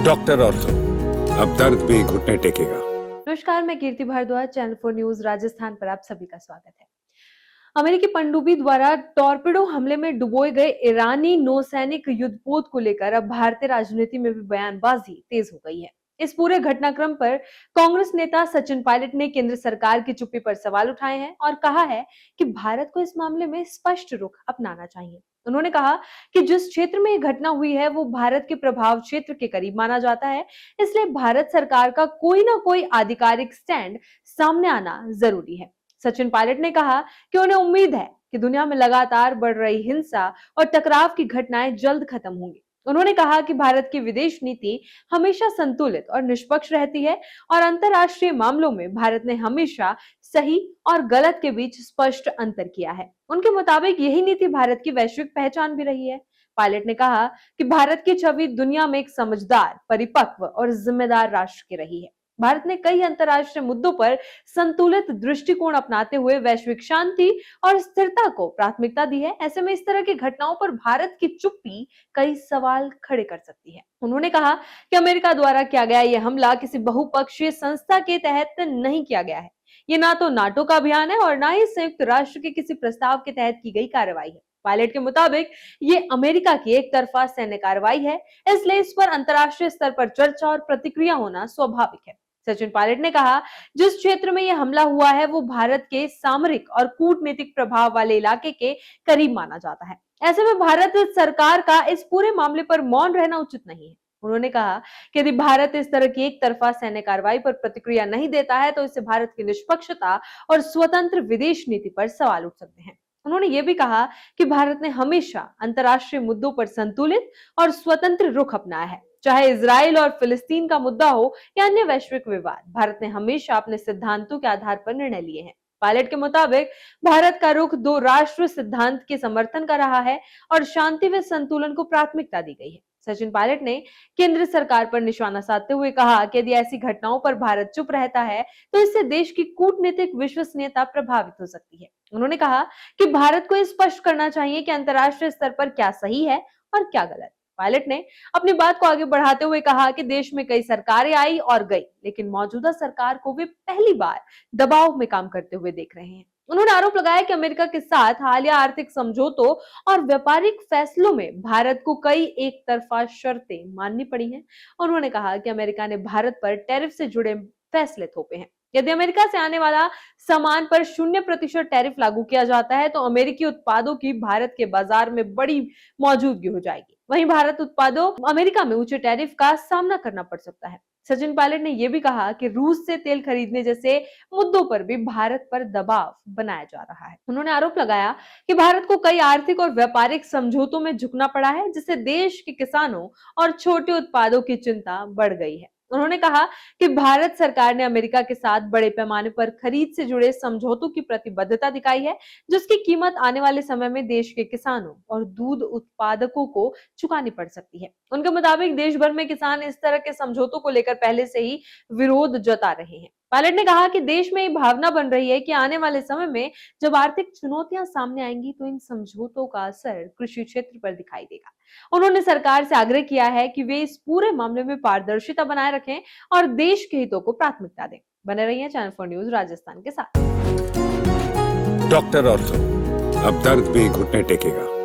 Doctor ortho, अब दर्द भी घुटने टेकेगा। नमस्कार, मैं कीर्ति भारद्वाज, चैनल 4 न्यूज राजस्थान पर आप सभी का स्वागत है। अमेरिकी पनडुब्बी द्वारा टॉर्पेडो हमले में डुबोए गए ईरानी नौसैनिक युद्धपोत को लेकर अब भारतीय राजनीति में भी बयानबाजी तेज हो गई है। इस पूरे घटनाक्रम पर कांग्रेस नेता सचिन पायलट ने केंद्र सरकार की चुप्पी पर सवाल उठाए हैं और कहा है कि भारत को इस मामले में स्पष्ट रुख अपनाना चाहिए। उन्होंने कहा कि जिस क्षेत्र में ये घटना हुई है वो भारत के प्रभाव क्षेत्र के करीब माना जाता है, इसलिए भारत सरकार का कोई ना कोई आधिकारिक स्टैंड सामने आना जरूरी है। सचिन पायलट ने कहा कि उन्हें उम्मीद है कि दुनिया में लगातार बढ़ रही हिंसा और टकराव की घटनाएं जल्द खत्म होंगी। उन्होंने कहा कि भारत की विदेश नीति हमेशा संतुलित और निष्पक्ष रहती है और अंतर्राष्ट्रीय मामलों में भारत ने हमेशा सही और गलत के बीच स्पष्ट अंतर किया है। उनके मुताबिक यही नीति भारत की वैश्विक पहचान भी रही है। पायलट ने कहा कि भारत की छवि दुनिया में एक समझदार, परिपक्व और जिम्मेदार राष्ट्र की रही है। भारत ने कई अंतर्राष्ट्रीय मुद्दों पर संतुलित दृष्टिकोण अपनाते हुए वैश्विक शांति और स्थिरता को प्राथमिकता दी है। ऐसे में इस तरह की घटनाओं पर भारत की चुप्पी कई सवाल खड़े कर सकती है। उन्होंने कहा कि अमेरिका द्वारा किया गया यह हमला किसी बहुपक्षीय संस्था के तहत नहीं किया गया है। ये ना तो नाटो का अभियान है और ना ही संयुक्त राष्ट्र के किसी प्रस्ताव के तहत की गई कार्रवाई है। पायलट के मुताबिक ये अमेरिका की एक तरफा सैन्य कार्रवाई है, इसलिए इस पर अंतर्राष्ट्रीय स्तर पर चर्चा और प्रतिक्रिया होना स्वाभाविक है। सचिन पायलट ने कहा, जिस क्षेत्र में यह हमला हुआ है वो भारत के सामरिक और कूटनीतिक प्रभाव वाले इलाके के करीब माना जाता है। ऐसे में भारत सरकार का इस पूरे मामले पर मौन रहना उचित नहीं है। उन्होंने कहा कि यदि भारत इस तरह की एक तरफा सैन्य कार्रवाई पर प्रतिक्रिया नहीं देता है तो इससे भारत की निष्पक्षता और स्वतंत्र विदेश नीति पर सवाल उठ सकते हैं। उन्होंने ये भी कहा कि भारत ने हमेशा अंतर्राष्ट्रीय मुद्दों पर संतुलित और स्वतंत्र रुख अपनाया है। चाहे इजराइल और फिलिस्तीन का मुद्दा हो या अन्य वैश्विक विवाद, भारत ने हमेशा अपने सिद्धांतों के आधार पर निर्णय लिए हैं। पायलट के मुताबिक भारत का रुख दो राष्ट्र सिद्धांत के समर्थन का रहा है और शांति व संतुलन को प्राथमिकता दी गई है। सचिन पायलट ने केंद्र सरकार पर निशाना साधते हुए कहा कि यदि ऐसी घटनाओं पर भारत चुप रहता है तो इससे देश की कूटनीतिक विश्वसनीयता प्रभावित हो सकती है। उन्होंने कहा कि भारत को स्पष्ट करना चाहिए कि अंतर्राष्ट्रीय स्तर पर क्या सही है और क्या गलत। पायलट ने अपनी बात को आगे बढ़ाते हुए कहा कि देश में कई सरकारें आई और गई, लेकिन मौजूदा सरकार को वे पहली बार दबाव में काम करते हुए देख रहे हैं। उन्होंने आरोप लगाया कि अमेरिका के साथ हालिया आर्थिक समझौतों और व्यापारिक फैसलों में भारत को कई एक तरफा शर्तें माननी पड़ी हैं। उन्होंने कहा कि अमेरिका ने भारत पर टैरिफ से जुड़े फैसले थोपे हैं। यदि अमेरिका से आने वाला सामान पर 0% टैरिफ लागू किया जाता है तो अमेरिकी उत्पादों की भारत के बाजार में बड़ी मौजूदगी हो जाएगी। वहीं भारत उत्पादों अमेरिका में ऊंचे टैरिफ का सामना करना पड़ सकता है। सचिन पायलट ने यह भी कहा कि रूस से तेल खरीदने जैसे मुद्दों पर भी भारत पर दबाव बनाया जा रहा है। उन्होंने आरोप लगाया कि भारत को कई आर्थिक और व्यापारिक समझौतों में झुकना पड़ा है, जिससे देश के किसानों और छोटे उत्पादों की चिंता बढ़ गई है। उन्होंने कहा कि भारत सरकार ने अमेरिका के साथ बड़े पैमाने पर खरीद से जुड़े समझौतों की प्रतिबद्धता दिखाई है, जिसकी कीमत आने वाले समय में देश के किसानों और दूध उत्पादकों को चुकानी पड़ सकती है। उनके मुताबिक देश भर में किसान इस तरह के समझौतों को लेकर पहले से ही विरोध जता रहे हैं। पायलट ने कहा कि देश में ये भावना बन रही है कि आने वाले समय में जब आर्थिक चुनौतियां सामने आएंगी तो इन समझौतों का असर कृषि क्षेत्र पर दिखाई देगा। उन्होंने सरकार से आग्रह किया है कि वे इस पूरे मामले में पारदर्शिता बनाए रखें और देश के हितों को प्राथमिकता दें। बने रहिए चैनल 4 न्यूज राजस्थान के साथ। डॉक्टर ऑर्थो, अब दर्द भी घुटने टेकेगा।